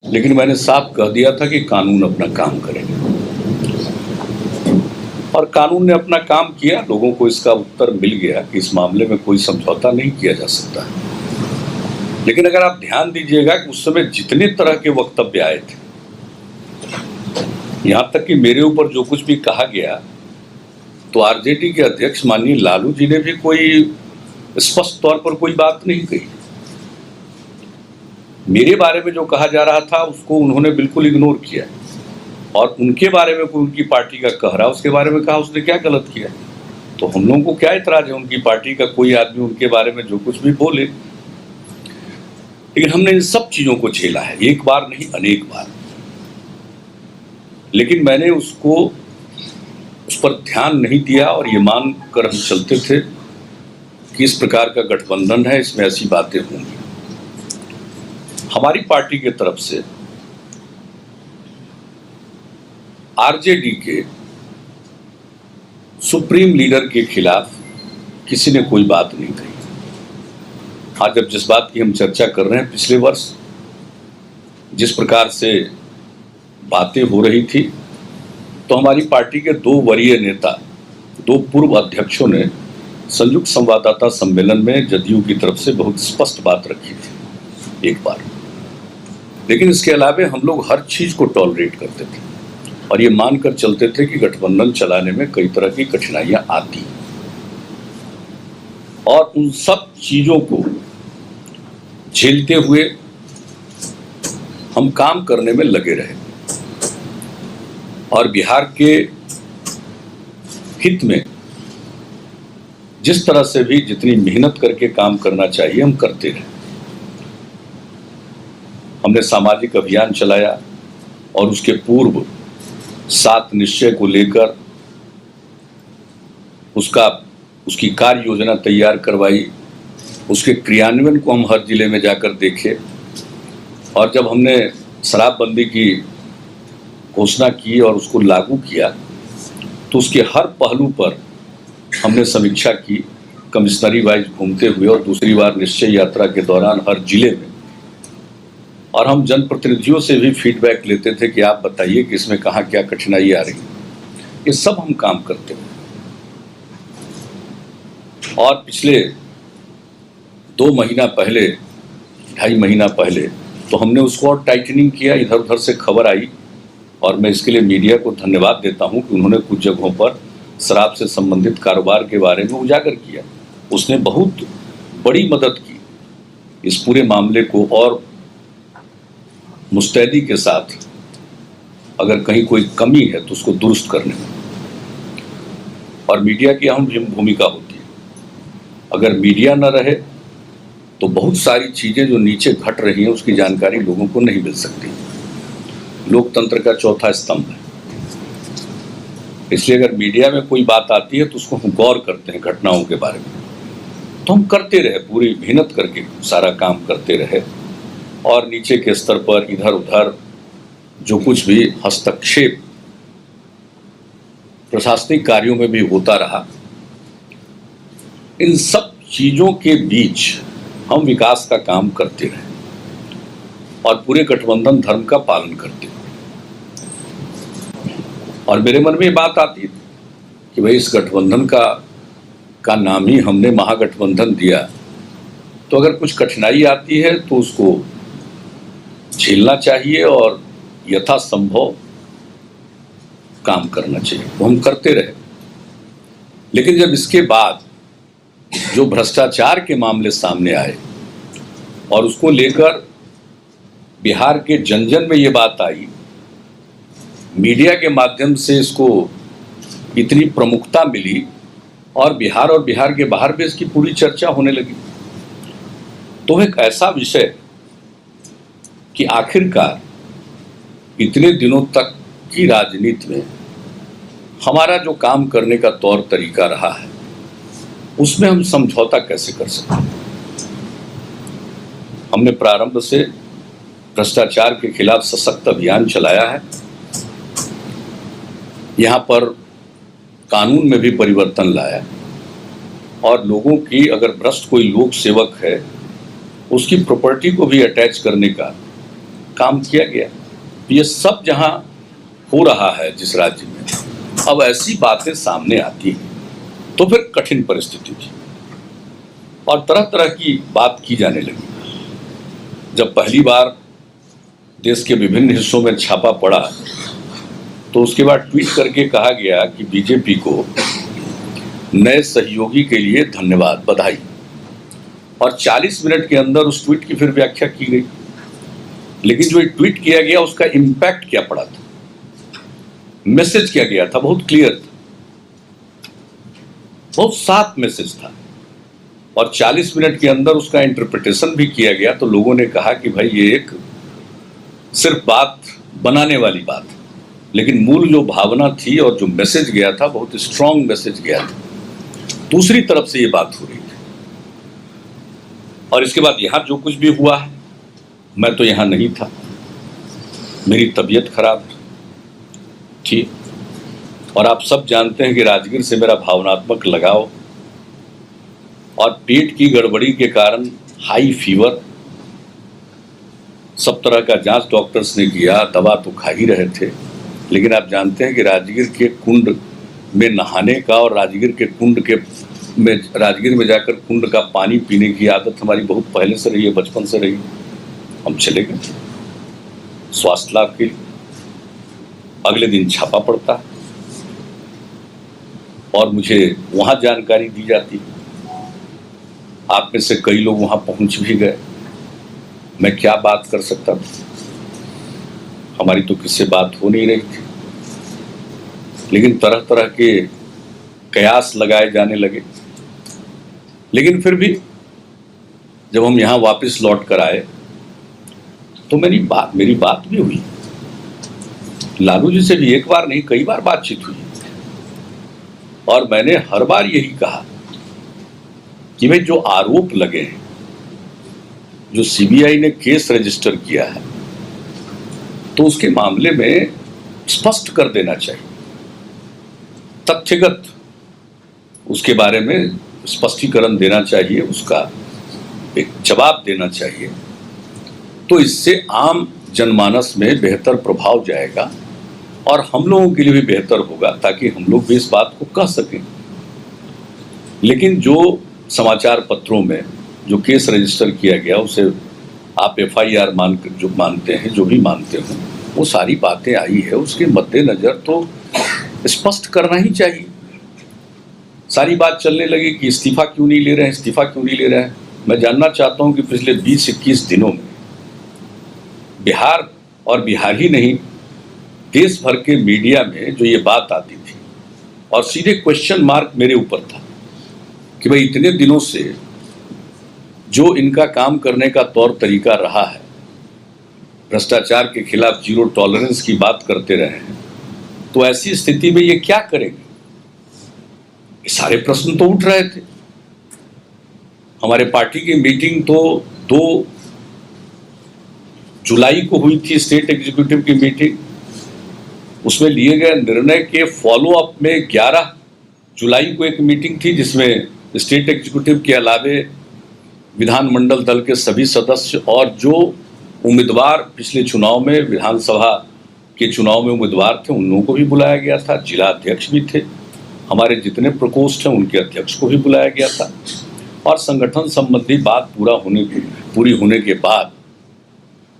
लेकिन मैंने साफ कह दिया था कि कानून अपना काम करेगा और कानून ने अपना काम किया। लोगों को इसका उत्तर मिल गया कि इस मामले में कोई समझौता नहीं किया जा सकता। लेकिन अगर आप ध्यान दीजिएगा कि उस समय जितने तरह के वक्तव्य आए थे, यहां तक कि मेरे ऊपर जो कुछ भी कहा गया, तो आरजेडी के अध्यक्ष माननीय लालू जी ने भी कोई स्पष्ट तौर पर कोई बात नहीं कही। मेरे बारे में जो कहा जा रहा था उसको उन्होंने बिल्कुल इग्नोर किया और उनके बारे में कोई उनकी पार्टी का कह रहा उसके बारे में कहा उसने क्या गलत किया। तो हम लोगों को क्या इतराज है उनकी पार्टी का कोई आदमी उनके बारे में जो कुछ भी बोले। लेकिन हमने इन सब चीजों को झेला है, एक बार नहीं अनेक बार। लेकिन मैंने उस पर ध्यान नहीं दिया और ये मान कर हम चलते थे कि इस प्रकार का गठबंधन है, इसमें ऐसी बातें होंगी। हमारी पार्टी की तरफ से आरजेडी के सुप्रीम लीडर के खिलाफ किसी ने कोई बात नहीं कही। आज जब जिस बात की हम चर्चा कर रहे हैं, पिछले वर्ष जिस प्रकार से बातें हो रही थी, तो हमारी पार्टी के दो वरीय नेता, दो पूर्व अध्यक्षों ने संयुक्त संवाददाता सम्मेलन में जदयू की तरफ से बहुत स्पष्ट बात रखी थी एक बार। लेकिन इसके अलावा हम लोग हर चीज को टॉलरेट करते थे और ये मानकर चलते थे कि गठबंधन चलाने में कई तरह की कठिनाइयां आती, और उन सब चीजों को झेलते हुए हम काम करने में लगे रहे और बिहार के हित में जिस तरह से भी जितनी मेहनत करके काम करना चाहिए हम करते रहे। हमने सामाजिक अभियान चलाया और उसके पूर्व 7 निश्चय को लेकर उसकी कार्य योजना तैयार करवाई। उसके क्रियान्वयन को हम हर जिले में जाकर देखे और जब हमने शराबबंदी की घोषणा की और उसको लागू किया तो उसके हर पहलू पर हमने समीक्षा की, कमिश्नरी वाइज घूमते हुए और दूसरी बार निश्चय यात्रा के दौरान हर जिले में। और हम जनप्रतिनिधियों से भी फीडबैक लेते थे कि आप बताइए कि इसमें कहाँ क्या कठिनाई आ रही है। ये सब हम काम करते हैं। और पिछले 2 महीना पहले, 2.5 महीना पहले तो हमने उसको और टाइटनिंग किया। इधर उधर से खबर आई और मैं इसके लिए मीडिया को धन्यवाद देता हूं कि उन्होंने कुछ जगहों पर शराब से संबंधित कारोबार के बारे में उजागर किया। उसने बहुत बड़ी मदद की इस पूरे मामले को और मुस्तैदी के साथ अगर कहीं कोई कमी है तो उसको दुरुस्त करने में। और मीडिया की अहम भूमिका होती है। अगर मीडिया न रहे तो बहुत सारी चीजें जो नीचे घट रही हैं उसकी जानकारी लोगों को नहीं मिल सकती। लोकतंत्र का चौथा स्तंभ है, इसलिए अगर मीडिया में कोई बात आती है तो उसको हम गौर करते हैं घटनाओं के बारे में। तो हम करते रहे, पूरी मेहनत करके सारा काम करते रहे और नीचे के स्तर पर इधर उधर जो कुछ भी हस्तक्षेप प्रशासनिक कार्यों में भी होता रहा, इन सब चीजों के बीच हम विकास का काम करते रहे और पूरे गठबंधन धर्म का पालन करते। और मेरे मन में बात आती थी कि भाई इस गठबंधन का नाम ही हमने महागठबंधन दिया, तो अगर कुछ कठिनाई आती है तो उसको झेलना चाहिए और यथासंभव काम करना चाहिए। वो हम करते रहे। लेकिन जब इसके बाद जो भ्रष्टाचार के मामले सामने आए और उसको लेकर बिहार के जन जन में ये बात आई, मीडिया के माध्यम से इसको इतनी प्रमुखता मिली और बिहार के बाहर भी इसकी पूरी चर्चा होने लगी, तो एक ऐसा विषय कि आखिरकार इतने दिनों तक की राजनीति में हमारा जो काम करने का तौर तरीका रहा है उसमें हम समझौता कैसे कर सकते हैं। हमने प्रारंभ से भ्रष्टाचार के खिलाफ सशक्त अभियान चलाया है। यहाँ पर कानून में भी परिवर्तन लाया और लोगों की, अगर भ्रष्ट कोई लोक सेवक है उसकी प्रॉपर्टी को भी अटैच करने का काम किया गया। ये सब जहां हो रहा है जिस राज्य में, अब ऐसी बातें सामने आती हैं तो फिर कठिन परिस्थिति थी और तरह तरह की बात की जाने लगी। जब पहली बार देश के विभिन्न हिस्सों में छापा पड़ा तो उसके बाद ट्वीट करके कहा गया कि बीजेपी को नए सहयोगी के लिए धन्यवाद, बधाई। और 40 मिनट के अंदर उस ट्वीट की फिर व्याख्या की गई। लेकिन जो ट्वीट किया गया उसका इंपैक्ट क्या पड़ा था, मैसेज क्या गया था, बहुत क्लियर था, बहुत साफ मैसेज था। और 40 मिनट के अंदर उसका इंटरप्रिटेशन भी किया गया तो लोगों ने कहा कि भाई ये एक सिर्फ बात बनाने वाली बात, लेकिन मूल जो भावना थी और जो मैसेज गया था बहुत स्ट्रांग मैसेज गया था। दूसरी तरफ से ये बात हो रही थी। और इसके बाद यहाँ जो कुछ भी हुआ है, मैं तो यहाँ नहीं था, मेरी तबीयत खराब थी और आप सब जानते हैं कि राजगीर से मेरा भावनात्मक लगाव और पेट की गड़बड़ी के कारण हाई फीवर, सब तरह का जांच डॉक्टर्स ने किया, दवा तो खा ही रहे थे। लेकिन आप जानते हैं कि राजगीर के कुंड में नहाने का और राजगीर में जाकर कुंड का पानी पीने की आदत हमारी बहुत पहले से रही है, बचपन से रही। हम चले गए स्वास्थ्य लाभ के लिए। अगले दिन छापा पड़ता और मुझे वहां जानकारी दी जाती। आप में से कई लोग वहां पहुंच भी गए। मैं क्या बात कर सकता था, हमारी तो किससे बात हो नहीं रही थी। लेकिन तरह तरह के कयास लगाए जाने लगे। लेकिन फिर भी जब हम यहाँ वापस लौट कर आए तो मेरी बात भी हुई। लालू जी से भी एक बार नहीं कई बार बातचीत हुई और मैंने हर बार यही कहा कि भाई जो आरोप लगे हैं, जो सीबीआई ने केस रजिस्टर किया है, तो उसके मामले में स्पष्ट कर देना चाहिए, तथ्यगत उसके बारे में स्पष्टीकरण देना चाहिए, उसका एक जवाब देना चाहिए। तो इससे आम जनमानस में बेहतर प्रभाव जाएगा और हम लोगों के लिए भी बेहतर होगा, ताकि हम लोग भी इस बात को कह सकें। लेकिन जो समाचार पत्रों में जो केस रजिस्टर किया गया उसे आप FIR जो मानते हैं, जो भी मानते हो, वो सारी बातें आई है, उसके मद्देनजर तो स्पष्ट करना ही चाहिए। सारी बात चलने लगी कि इस्तीफा क्यों नहीं ले रहे हैं, इस्तीफा क्यों नहीं ले रहे हैं। मैं जानना चाहता हूं कि पिछले 20-21 दिनों में बिहार और बिहार ही नहीं, देश भर के मीडिया में जो ये बात आती थी और सीधे क्वेश्चन मार्क मेरे ऊपर था कि भाई इतने दिनों से जो इनका काम करने का तौर तरीका रहा है, भ्रष्टाचार के खिलाफ जीरो टॉलरेंस की बात करते रहे हैं, तो ऐसी स्थिति में ये क्या करेंगे। ये सारे प्रश्न तो उठ रहे थे। हमारे पार्टी की मीटिंग तो 2 जुलाई को हुई थी, स्टेट एग्जीक्यूटिव की मीटिंग। उसमें लिए गए निर्णय के फॉलो अप में 11 जुलाई को एक मीटिंग थी जिसमें स्टेट एग्जीक्यूटिव के अलावे विधानमंडल दल के सभी सदस्य और जो उम्मीदवार पिछले चुनाव में, विधानसभा के चुनाव में उम्मीदवार थे, उन लोगों को भी बुलाया गया था। जिला अध्यक्ष भी थे, हमारे जितने प्रकोष्ठ हैं उनके अध्यक्ष को भी बुलाया गया था। और संगठन संबंधी बात पूरी होने के बाद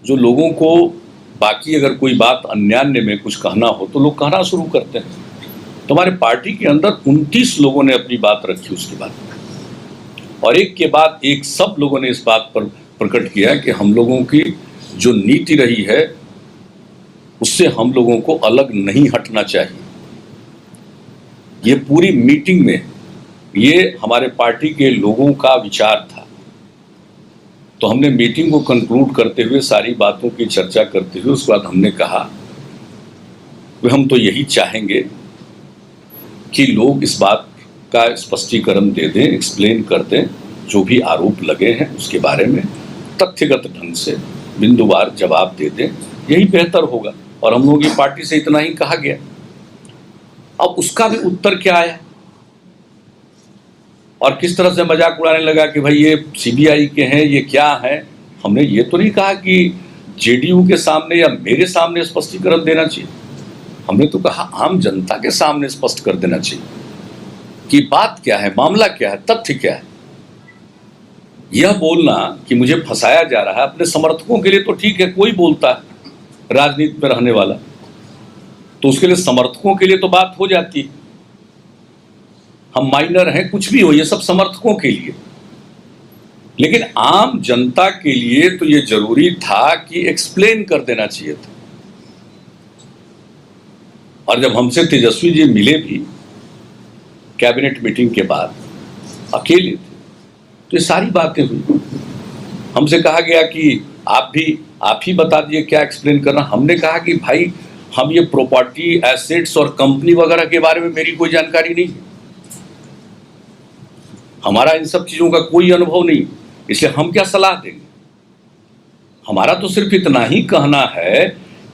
जो लोगों को बाकी अगर कोई बात अन्यान्य में कुछ कहना हो तो लोग कहना शुरू करते हैं। तो हमारे पार्टी के अंदर 29 लोगों ने अपनी बात रखी उसके बाद, और एक के बाद एक सब लोगों ने इस बात पर प्रकट किया कि हम लोगों की जो नीति रही है उससे हम लोगों को अलग नहीं हटना चाहिए। ये पूरी मीटिंग में ये हमारे पार्टी के लोगों का विचार था। तो हमने मीटिंग को कंक्लूड करते हुए, सारी बातों की चर्चा करते हुए, उसके बाद हमने कहा कि हम तो यही चाहेंगे कि लोग इस बात का स्पष्टीकरण दे दें, एक्सप्लेन कर दें, जो भी आरोप लगे हैं उसके बारे में तथ्यगत ढंग से बिंदुवार जवाब दे दें, यही बेहतर होगा। और हम लोगों की पार्टी से इतना ही कहा गया। अब उसका भी उत्तर क्या आया और किस तरह से मजाक उड़ाने लगा कि भाई ये सीबीआई के हैं, ये क्या है। हमने ये तो नहीं कहा कि जेडीयू के सामने या मेरे सामने स्पष्टीकरण देना चाहिए। हमने तो कहा आम जनता के सामने स्पष्ट कर देना चाहिए कि बात क्या है, मामला क्या है, तथ्य क्या है। यह बोलना कि मुझे फंसाया जा रहा है अपने समर्थकों के लिए तो ठीक है, कोई बोलता है राजनीति में रहने वाला, तो उसके लिए समर्थकों के लिए तो बात हो जाती है, हम माइनर हैं, कुछ भी हो, ये सब समर्थकों के लिए। लेकिन आम जनता के लिए तो ये जरूरी था कि एक्सप्लेन कर देना चाहिए था। और जब हमसे तेजस्वी जी मिले भी कैबिनेट मीटिंग के बाद, अकेले थे, तो ये सारी बातें हुई। हमसे कहा गया कि आप ही बता दिए क्या एक्सप्लेन करना। हमने कहा कि भाई हम ये प्रॉपर्टी, एसेट्स और कंपनी वगैरह के बारे में मेरी कोई जानकारी नहीं है, हमारा इन सब चीजों का कोई अनुभव नहीं, इसलिए हम क्या सलाह देंगे। हमारा तो सिर्फ इतना ही कहना है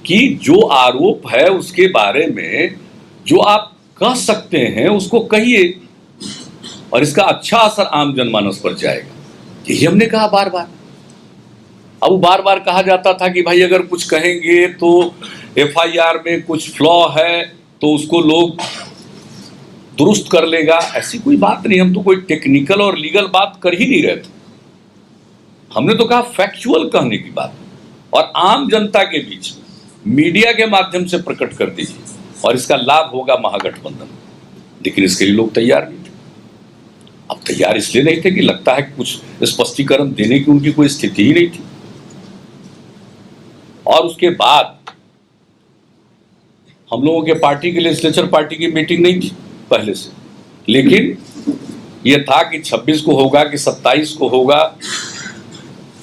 कि जो आरोप है उसके बारे में जो आप कह सकते हैं उसको कहिए, और इसका अच्छा असर आम जनमानस पर जाएगा, यही हमने कहा बार बार। अब बार बार कहा जाता था कि भाई अगर कुछ कहेंगे तो एफआईआर में कुछ फ्लॉ है तो उसको लोग दुरुस्त कर लेगा। ऐसी कोई बात नहीं, हम तो कोई टेक्निकल और लीगल बात कर ही नहीं रहे थे। हमने तो कहा फैक्चुअल कहने की बात, और आम जनता के बीच में मीडिया के माध्यम से प्रकट कर दीजिए, और इसका लाभ होगा महागठबंधन। लेकिन इसके लिए लोग तैयार नहीं थे। अब तैयार इसलिए नहीं थे कि लगता है कि कुछ स्पष्टीकरण देने की उनकी कोई स्थिति ही नहीं थी। और उसके बाद हम लोगों के पार्टी के लेजिस्लेचर पार्टी की मीटिंग नहीं थी पहले से, लेकिन यह था कि 26 को होगा कि 27 को होगा,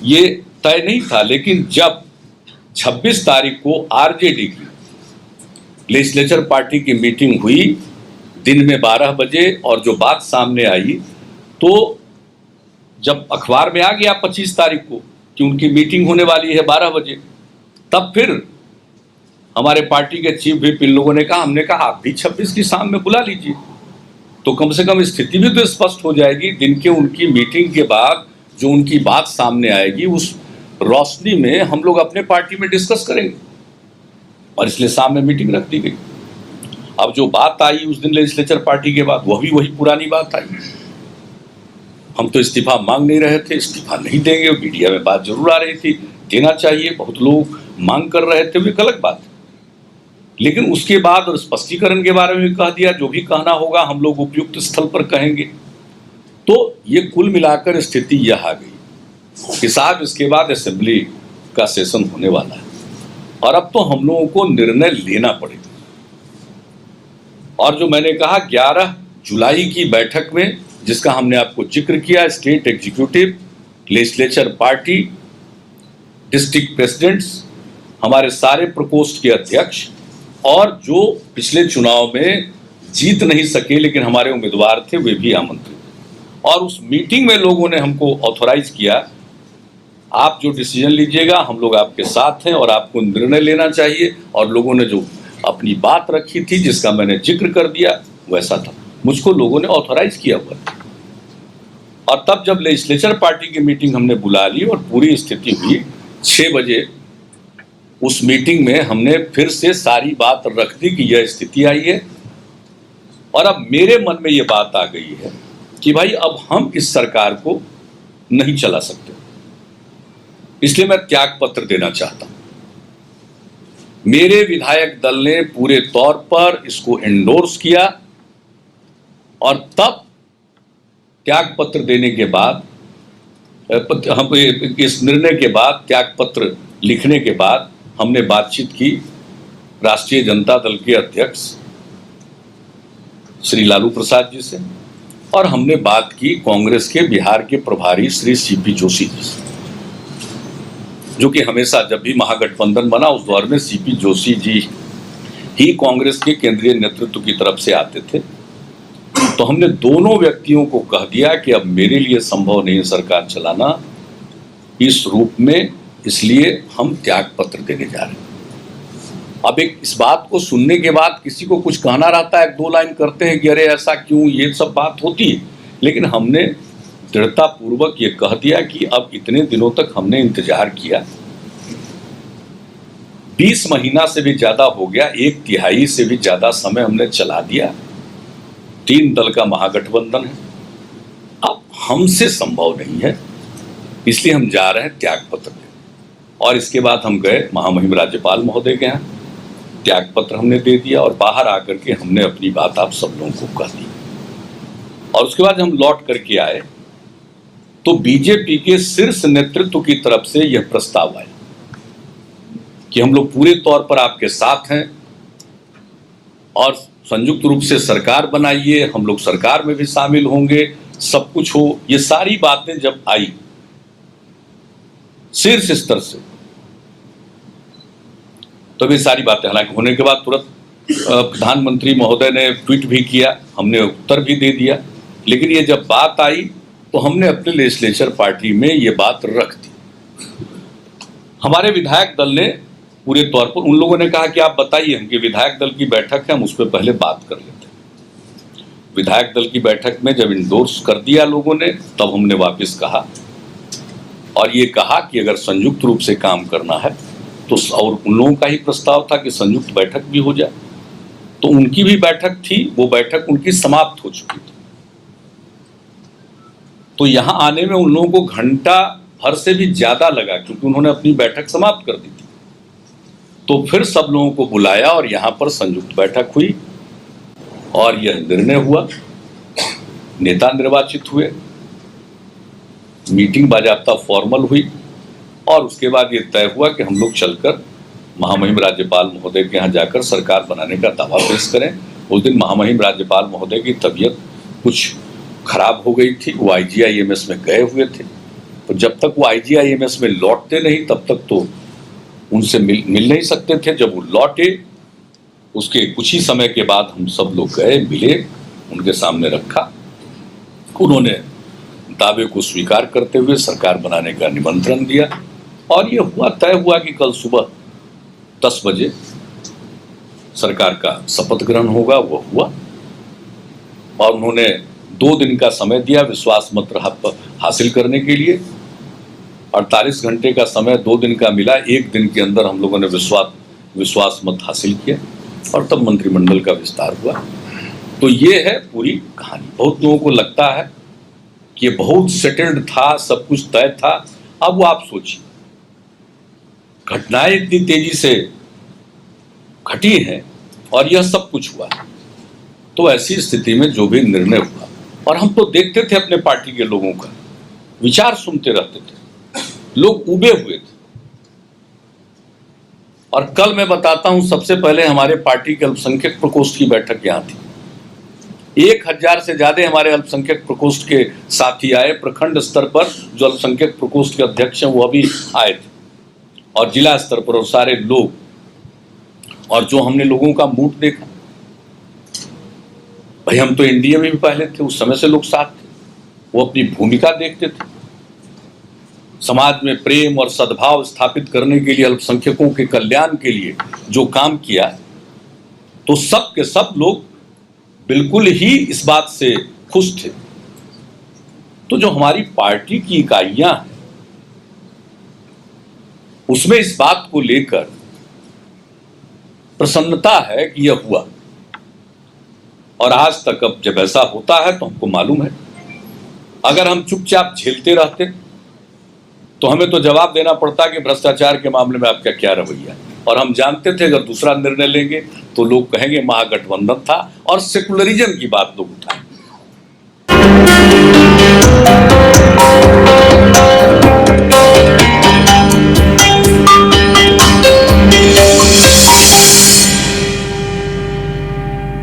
ये तय नहीं था। लेकिन जब 26 तारीख को आरजेडी की लेजिस्लेचर पार्टी की मीटिंग हुई दिन में 12 बजे, और जो बात सामने आई तो जब अखबार में आ गया 25 तारीख को कि उनकी मीटिंग होने वाली है 12 बजे, तब फिर हमारे पार्टी के चीफ व्हिप इन लोगों ने कहा, हमने कहा आप भी 26 की शाम में बुला लीजिए, तो कम से कम स्थिति भी तो स्पष्ट हो जाएगी। दिन के उनकी मीटिंग के बाद जो उनकी बात सामने आएगी उस रोशनी में हम लोग अपने पार्टी में डिस्कस करेंगे, और इसलिए सामने मीटिंग रख दी गई। अब जो बात आई उस दिन लेजिस्लेचर पार्टी के बाद, वह भी वही पुरानी बात आई। हम तो इस्तीफा मांग नहीं रहे थे, इस्तीफा नहीं देंगे। मीडिया में बात जरूर आ रही थी देना चाहिए, बहुत लोग मांग कर रहे थे, वो एक अलग बात। लेकिन उसके बाद और स्पष्टीकरण के बारे में भी कह दिया, जो भी कहना होगा हम लोग उपयुक्त स्थल पर कहेंगे। तो ये कुल मिलाकर स्थिति यह आ गई कि साहब इसके बाद असेंबली का सेशन होने वाला है, और अब तो हम लोगों को निर्णय लेना पड़ेगा। और जो मैंने कहा 11 जुलाई की बैठक में, जिसका हमने आपको जिक्र किया, state executive, legislature party, district presidents, हमारे सारे प्रकोष्ठ के अध्यक्ष, और जो पिछले चुनाव में जीत नहीं सके लेकिन हमारे उम्मीदवार थे, वे भी आमंत्रित। और उस मीटिंग में लोगों ने हमको ऑथोराइज किया, आप जो डिसीजन लीजिएगा हम लोग आपके साथ हैं और आपको निर्णय लेना चाहिए। और लोगों ने जो अपनी बात रखी थी, जिसका मैंने जिक्र कर दिया, वैसा था, मुझको लोगों ने ऑथोराइज किया हुआ था। और तब जब लेजिस्लेचर पार्टी की मीटिंग हमने बुला ली और पूरी स्थिति हुई 6 बजे, उस मीटिंग में हमने फिर से सारी बात रख दी कि यह स्थिति आई है। और अब मेरे मन में यह बात आ गई है कि भाई अब हम इस सरकार को नहीं चला सकते, इसलिए मैं त्याग पत्र देना चाहता हूं। मेरे विधायक दल ने पूरे तौर पर इसको एंडोर्स किया, और तब त्याग पत्र देने के बाद, हम इस निर्णय के बाद, त्याग पत्र लिखने के बाद, हमने बातचीत की राष्ट्रीय जनता दल के अध्यक्ष श्री लालू प्रसाद जी से, और हमने बात की कांग्रेस के बिहार के प्रभारी श्री सीपी जोशी जी से, जो कि हमेशा जब भी महागठबंधन बना उस दौर में सीपी जोशी जी ही कांग्रेस के केंद्रीय नेतृत्व की तरफ से आते थे। तो हमने दोनों व्यक्तियों को कह दिया कि अब मेरे लिए संभव नहीं है सरकार चलाना इस रूप में, इसलिए हम त्याग पत्र देने जा रहे हैं। अब इस बात को सुनने के बाद किसी को कुछ कहना रहता है, 1-2 लाइन करते हैं कि अरे ऐसा क्यों, ये सब बात होती है। लेकिन हमने दृढ़तापूर्वक ये कह दिया कि अब इतने दिनों तक हमने इंतजार किया, 20 महीना से भी ज्यादा हो गया, 1/3 से भी ज्यादा समय हमने चला दिया। 3 दल का महागठबंधन है, अब हमसे संभव नहीं है, इसलिए हम जा रहे हैं त्याग पत्र में। और इसके बाद हम गए महामहिम राज्यपाल महोदय के यहाँ, त्याग पत्र हमने दे दिया और बाहर आकर के हमने अपनी बात आप सब लोगों को कह दी। और उसके बाद हम लौट करके आए तो बीजेपी के शीर्ष नेतृत्व की तरफ से यह प्रस्ताव आया कि हम लोग पूरे तौर पर आपके साथ हैं और संयुक्त रूप से सरकार बनाइए, हम लोग सरकार में भी शामिल होंगे, सब कुछ हो। ये सारी बातें जब आई शीर्ष स्तर से, तो ये सारी बातें हालांकि होने के बाद तुरंत प्रधानमंत्री महोदय ने ट्वीट भी किया, हमने उत्तर भी दे दिया, लेकिन ये जब बात आई तो हमने अपने लेजिस्लेचर पार्टी में ये बात रख दी। हमारे विधायक दल ने पूरे तौर पर, उन लोगों ने कहा कि आप बताइए, हम कि विधायक दल की बैठक है, हम उस पर पहले बात कर लेते हैं। विधायक दल की बैठक में जब इंडोर्स कर दिया लोगों ने, तब हमने वापस कहा और ये कहा कि अगर संयुक्त रूप से काम करना है तो, और उन लोगों का ही प्रस्ताव था कि संयुक्त बैठक भी हो जाए, तो उनकी भी बैठक थी, वो बैठक उनकी समाप्त हो चुकी थी। तो यहां आने में उन लोगों को घंटा भर से भी ज्यादा लगा, क्योंकि उन्होंने अपनी बैठक समाप्त कर दी थी। तो फिर सब लोगों को बुलाया और यहां पर संयुक्त बैठक हुई और यह निर्णय हुआ, नेता निर्वाचित हुए, मीटिंग बाजाबता फॉर्मल हुई और उसके बाद ये तय हुआ कि हम लोग चलकर महामहिम राज्यपाल महोदय के यहाँ जाकर सरकार बनाने का दावा पेश करें। उस दिन महामहिम राज्यपाल महोदय की तबीयत कुछ खराब हो गई थी, वो IGIMS में गए हुए थे, तो जब तक वो IGIMS में लौटते नहीं तब तक तो उनसे मिल नहीं सकते थे। जब वो लौटे उसके कुछ ही समय के बाद हम सब लोग गए, मिले, उनके सामने रखा, उन्होंने दावे को स्वीकार करते हुए सरकार बनाने का निमंत्रण दिया और ये हुआ, तय हुआ कि कल सुबह 10 बजे सरकार का शपथ ग्रहण होगा। वो हुआ और उन्होंने 2 दिन का समय दिया विश्वास मत हासिल करने के लिए। 48 घंटे का समय 2 दिन का मिला, 1 दिन के अंदर हम लोगों ने विश्वास मत हासिल किया और तब मंत्रिमंडल का विस्तार हुआ। तो ये है पूरी कहानी। बहुत लोगों को लगता है कि ये बहुत सेटल्ड था, सब कुछ तय था। अब वो आप सोचिए, घटनाएं इतनी तेजी से घटी हैं और यह सब कुछ हुआ, तो ऐसी स्थिति में जो भी निर्णय हुआ, और हम तो देखते थे अपने पार्टी के लोगों का विचार, सुनते रहते थे, लोग उबे हुए थे। और कल मैं बताता हूं, सबसे पहले हमारे पार्टी के अल्पसंख्यक प्रकोष्ठ की बैठक यहां थी। 1000 से ज्यादा हमारे अल्पसंख्यक प्रकोष्ठ के साथी आए। प्रखंड स्तर पर जो अल्पसंख्यक प्रकोष्ठ के अध्यक्ष हैं वो अभी आए थे, और जिला स्तर पर और सारे लोग। और जो हमने लोगों का मूड देखा, भाई हम तो एनडीए में भी पहले थे, उस समय से लोग साथ थे, वो अपनी भूमिका देखते थे, समाज में प्रेम और सद्भाव स्थापित करने के लिए, अल्पसंख्यकों के कल्याण के लिए जो काम किया, तो सब के सब लोग बिल्कुल ही इस बात से खुश थे। तो जो हमारी पार्टी की इकाइयां हैं उसमें इस बात को लेकर प्रसन्नता है कि यह हुआ। और आज तक अब जब ऐसा होता है तो हमको मालूम है, अगर हम चुपचाप झेलते रहते तो हमें तो जवाब देना पड़ता कि भ्रष्टाचार के मामले में आपका क्या रवैया। और हम जानते थे अगर दूसरा निर्णय लेंगे तो लोग कहेंगे महागठबंधन था, और सेकुलरिज्म की बात लोग